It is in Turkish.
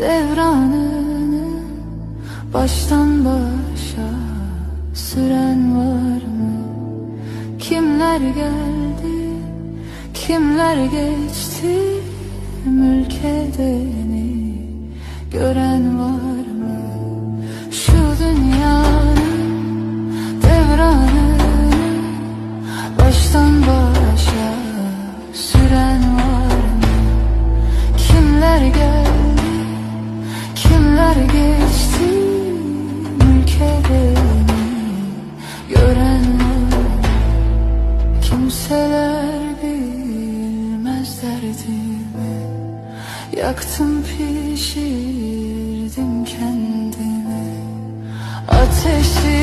devranını baştan başa süren var mı? Kimler geldi, kimler geçti, mülk edeni gören var mı? Şu dünyanın devranını baştan başa süren var mı? Kimler geldi, kimler geçti, mülk edeni gören var mı? Kimseler bilmez derdimi, yaktım pişirdim kendimi, ateşi